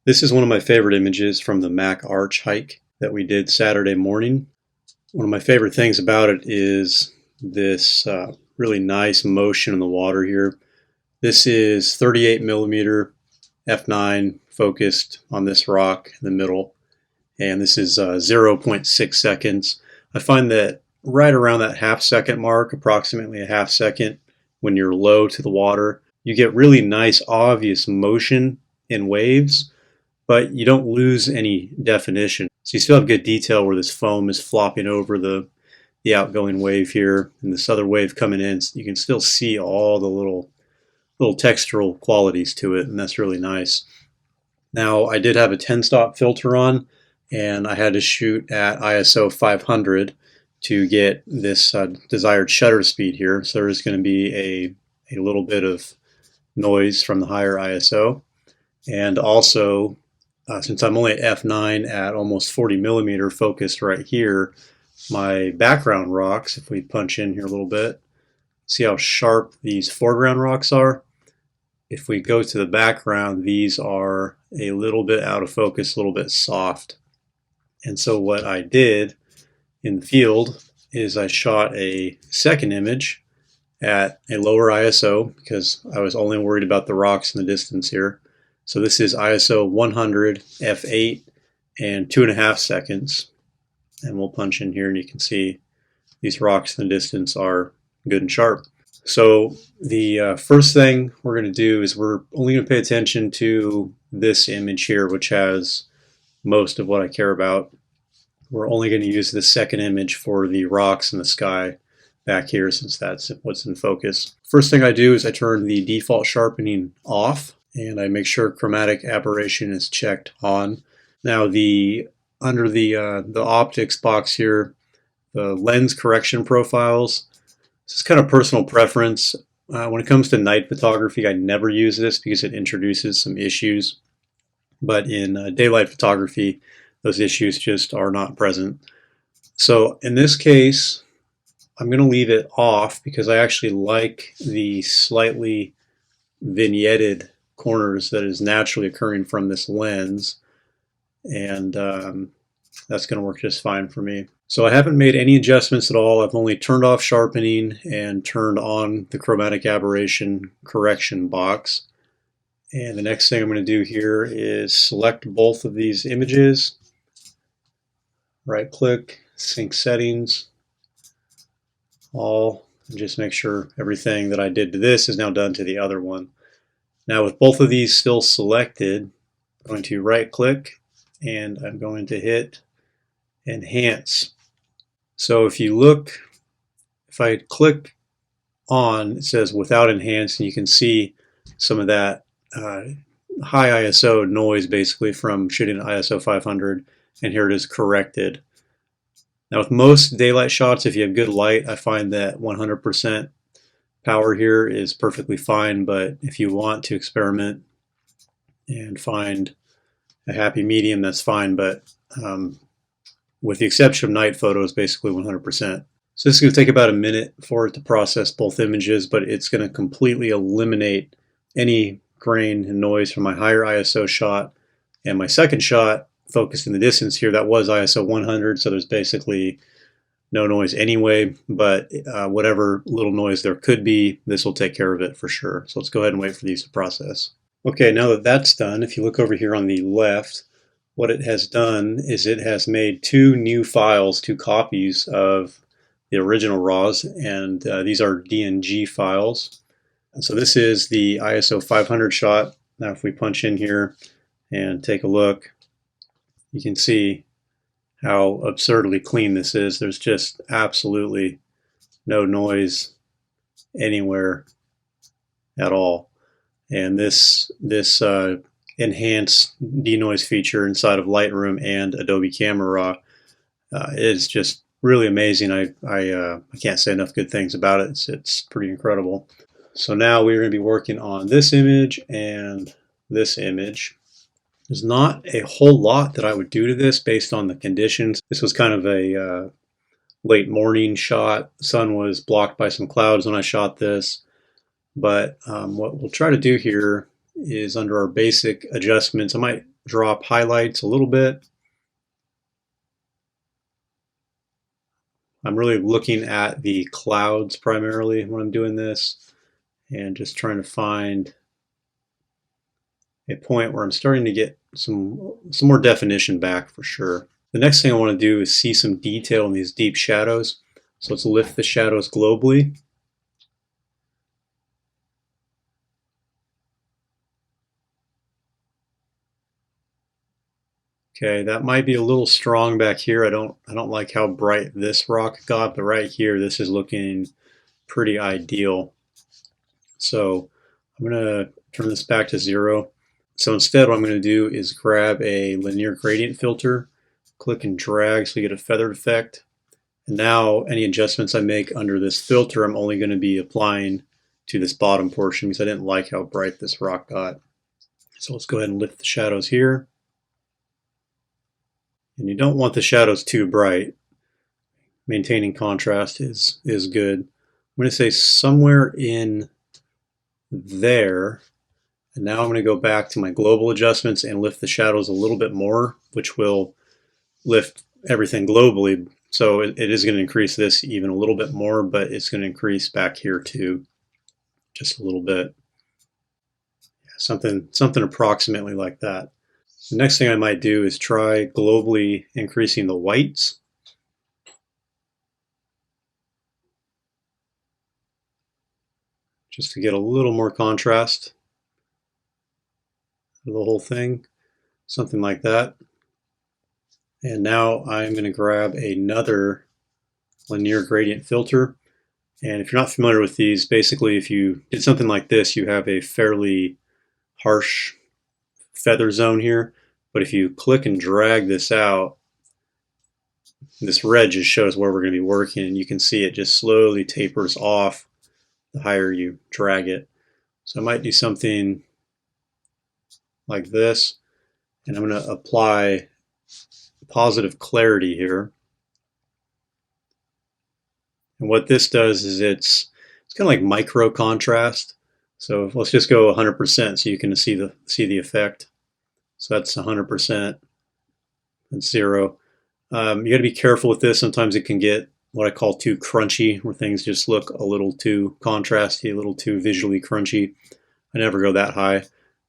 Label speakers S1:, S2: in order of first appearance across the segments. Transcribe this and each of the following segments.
S1: This is one of my favorite images from the Mac Arch hike that we did Saturday morning. One of my favorite things about it is this really nice motion in the water here. This is 38 millimeter f9 focused on this rock in the middle, and this is 0.6 seconds. I find that right around that half-second mark, approximately a half second, when you're low to the water, you get really nice obvious motion in waves, but you don't lose any definition. So you still have good detail where this foam is flopping over the outgoing wave here, and this other wave coming in. So you can still see all the little textural qualities to it, and that's really nice. Now, I did have a 10-stop filter on, and I had to shoot at ISO 500 to get this desired shutter speed here. So there is going to be a little bit of noise from the higher ISO, and also since I'm only at f9 at almost 40 millimeter focused right here, my background rocks, if we punch in here a little bit, see how sharp these foreground rocks are? If we go to the background, these are a little bit out of focus, a little bit soft. And so what I did in the field is I shot a second image at a lower ISO because I was only worried about the rocks in the distance here. So this is ISO 100 f8 and 2.5 seconds. And we'll punch in here and you can see these rocks in the distance are good and sharp. So the first thing we're going to do is we're only going to pay attention to this image here, which has most of what I care about. We're only going to use the second image for the rocks in the sky back here, since that's what's in focus. First thing I do is I turn the default sharpening off, and I make sure chromatic aberration is checked on. Now, under the optics box here, the lens correction profiles, this is kind of personal preference. When it comes to night photography, I never use this because it introduces some issues. But in daylight photography, those issues just are not present. So in this case, I'm going to leave it off because I actually like the slightly vignetted corners that is naturally occurring from this lens, and that's going to work just fine for me. So I haven't made any adjustments at all. I've only turned off sharpening and turned on the chromatic aberration correction box. And the next thing I'm going to do here is select both of these images, right click, sync settings, all, and just make sure everything that I did to this is now done to the other one. Now, with both of these still selected, I'm going to right click and I'm going to hit enhance. So if you look, if I click on, it says without enhance, and you can see some of that high ISO noise basically from shooting at ISO 500, and here it is corrected. Now, with most daylight shots, if you have good light, I find that 100% power here is perfectly fine, but if you want to experiment and find a happy medium, that's fine, but with the exception of night photos, basically 100%. So this is going to take about a minute for it to process both images, but it's going to completely eliminate any grain and noise from my higher ISO shot. And my second shot, focused in the distance here, that was ISO 100, so there's basically no noise anyway, but whatever little noise there could be, this will take care of it for sure. So let's go ahead and wait for these to process. Okay, now that that's done, if you look over here on the left, what it has done is it has made two new files, two copies of the original RAWs, and these are DNG files. And so this is the ISO 500 shot. Now if we punch in here and take a look, you can see how absurdly clean this is. There's just absolutely no noise anywhere at all. And this enhanced denoise feature inside of Lightroom and Adobe Camera Raw is just really amazing. I can't say enough good things about it. It's pretty incredible. So now we're going to be working on this image and this image. There's not a whole lot that I would do to this based on the conditions. This was kind of a late morning shot. The sun was blocked by some clouds when I shot this. But what we'll try to do here is under our basic adjustments. I might drop highlights a little bit. I'm really looking at the clouds primarily when I'm doing this, and just trying to find a point where I'm starting to get some more definition back for sure. The next thing I want to do is see some detail in these deep shadows. So let's lift the shadows globally. Okay, that might be a little strong back here. I don't like how bright this rock got, but right here this is looking pretty ideal. So I'm going to turn this back to 0. So instead what I'm going to do is grab a linear gradient filter, click and drag so you get a feathered effect. And now any adjustments I make under this filter I'm only going to be applying to this bottom portion because I didn't like how bright this rock got. So let's go ahead and lift the shadows here. And you don't want the shadows too bright. Maintaining contrast is good. I'm going to say somewhere in there. And now I'm going to go back to my global adjustments and lift the shadows a little bit more, which will lift everything globally. So it is going to increase this even a little bit more, but it's going to increase back here too, just a little bit. Something approximately like that. The next thing I might do is try globally increasing the whites. Just to get a little more contrast to the whole thing, something like that. And now I'm going to grab another linear gradient filter. And if you're not familiar with these, basically if you did something like this, you have a fairly harsh feather zone here. But if you click and drag this out, this red just shows where we're going to be working, and you can see it just slowly tapers off the higher you drag it. So I might do something like this, and I'm going to apply positive clarity here. And what this does is it's kind of like micro contrast. So let's just go 100% so you can see the effect. So that's 100% and 0. You got to be careful with this. Sometimes it can get what I call too crunchy, where things just look a little too contrasty, a little too visually crunchy. I never go that high,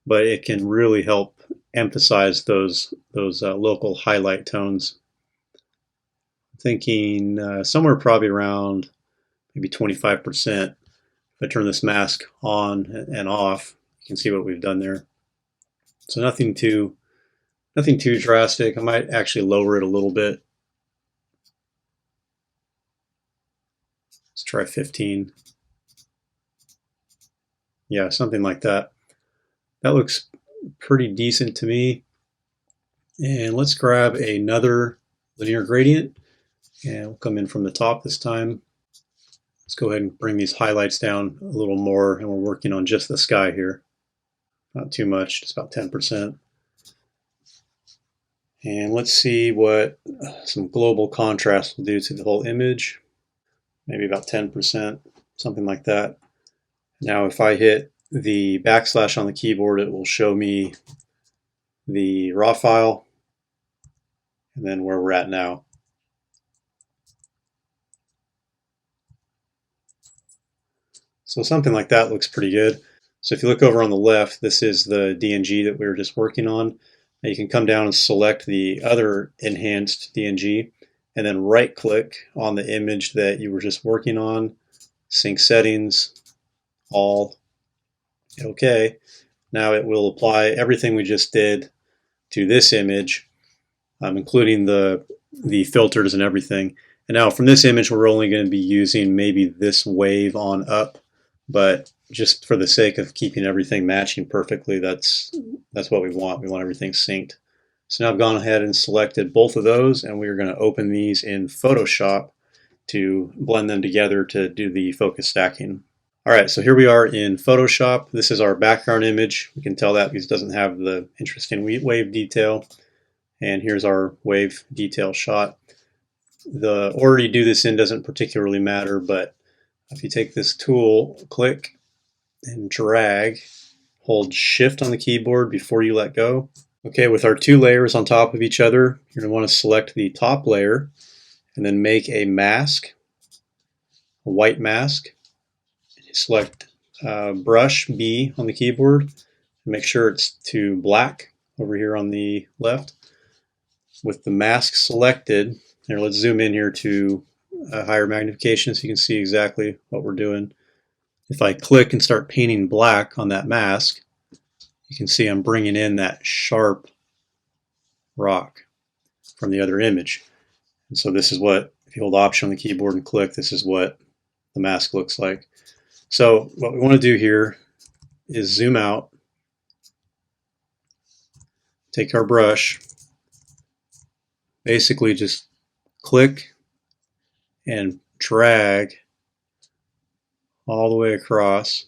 S1: but it can really help emphasize those local highlight tones. I'm thinking somewhere probably around maybe 25%. If I turn this mask on and off, you can see what we've done there. So nothing too drastic. I might actually lower it a little bit. Let's try 15. Yeah, something like that. That looks pretty decent to me. And let's grab another linear gradient, and we'll come in from the top this time. Let's go ahead and bring these highlights down a little more, and we're working on just the sky here. Not too much, just about 10%. And let's see what some global contrast will do to the whole image. Maybe about 10%, something like that. Now if I hit the backslash on the keyboard, it will show me the raw file and then where we're at now. So something like that looks pretty good. So if you look over on the left, this is the DNG that we were just working on. Now you can come down and select the other enhanced DNG and then right click on the image that you were just working on, sync settings, all, okay. Now it will apply everything we just did to this image, including the filters and everything. And now from this image, we're only going to be using maybe this wave on up, but just for the sake of keeping everything matching perfectly, that's what we want. We want everything synced. So now I've gone ahead and selected both of those, and we're going to open these in Photoshop to blend them together to do the focus stacking. All right, so here we are in Photoshop. This is our background image. We can tell that because it doesn't have the interesting wave detail. And here's our wave detail shot. The order you do this in doesn't particularly matter, but if you take this tool, click and drag, hold Shift on the keyboard before you let go. Okay, with our two layers on top of each other, you're going to want to select the top layer and then make a mask, a white mask. Select brush B on the keyboard and make sure it's to black over here on the left. With the mask selected, here let's zoom in here to a higher magnification so you can see exactly what we're doing. If I click and start painting black on that mask, you can see I'm bringing in that sharp rock from the other image. And so this is what, if you hold Option on the keyboard and click, this is what the mask looks like. So what we want to do here is zoom out, take our brush, basically just click and drag all the way across,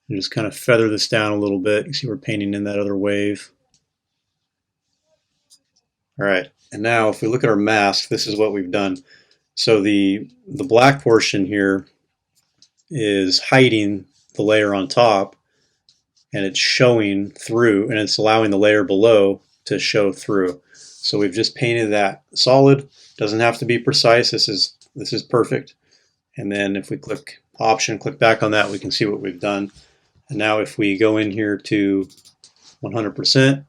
S1: and just kind of feather this down a little bit. You see we're painting in that other wave. All right, and now if we look at our mask, this is what we've done. So the black portion here is hiding the layer on top, and it's showing through, and it's allowing the layer below to show through. So we've just painted that solid. Doesn't have to be precise. This is perfect. And then if we click Option, click back on that, we can see what we've done. And now if we go in here to 100%,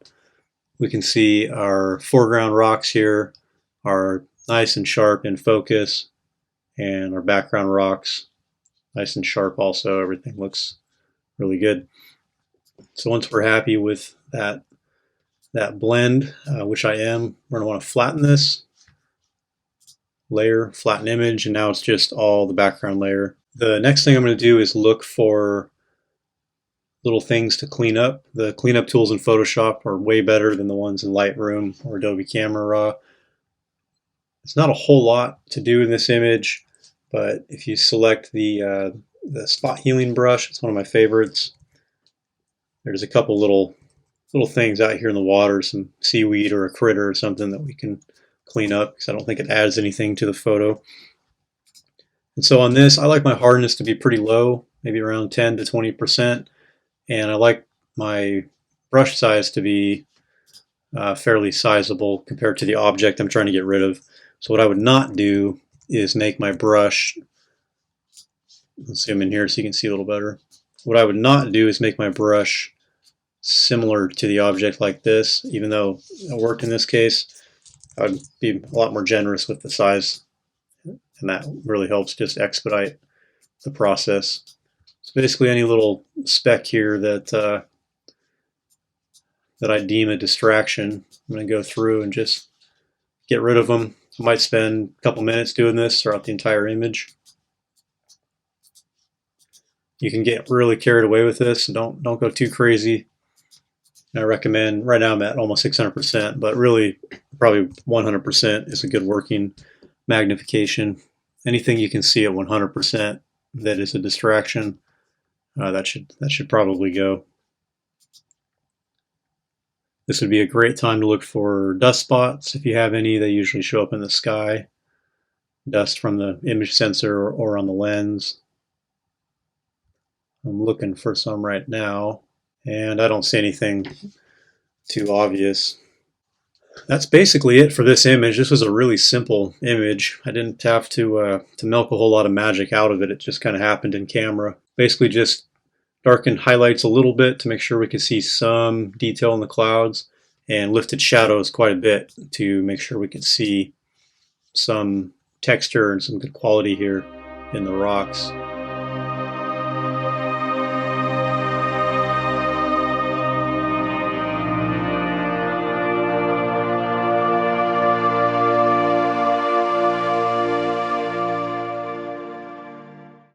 S1: we can see our foreground rocks here are nice and sharp in focus, and our background rocks nice and sharp also. Everything looks really good. So once we're happy with that blend, which I am, we're going to want to flatten this layer, flatten image, and now it's just all the background layer. The next thing I'm going to do is look for little things to clean up. The cleanup tools in Photoshop are way better than the ones in Lightroom or Adobe Camera Raw. It's not a whole lot to do in this image, but if you select the spot healing brush, it's one of my favorites. There's a couple little things out here in the water, some seaweed or a critter or something that we can clean up, because I don't think it adds anything to the photo. And so on this, I like my hardness to be pretty low, maybe around 10 to 20%, and I like my brush size to be fairly sizable compared to the object I'm trying to get rid of. So what I would not do is make my brush, let's zoom in here so you can see a little better. What I would not do is make my brush similar to the object like this. Even though it worked in this case, I would be a lot more generous with the size, and that really helps just expedite the process. So basically any little speck here that I deem a distraction, I'm going to go through and just get rid of them. I might spend a couple minutes doing this throughout the entire image. You can get really carried away with this, so don't go too crazy. I recommend, right now I'm at almost 600%, but really probably 100% is a good working magnification. Anything you can see at 100% that is a distraction, that should probably go. This would be a great time to look for dust spots. If you have any, they usually show up in the sky. Dust from the image sensor or on the lens. I'm looking for some right now, and I don't see anything too obvious. That's basically it for this image. This was a really simple image. I didn't have to milk a whole lot of magic out of it. It just kind of happened in camera. Basically just darkened highlights a little bit to make sure we could see some detail in the clouds, and lifted shadows quite a bit to make sure we could see some texture and some good quality here in the rocks.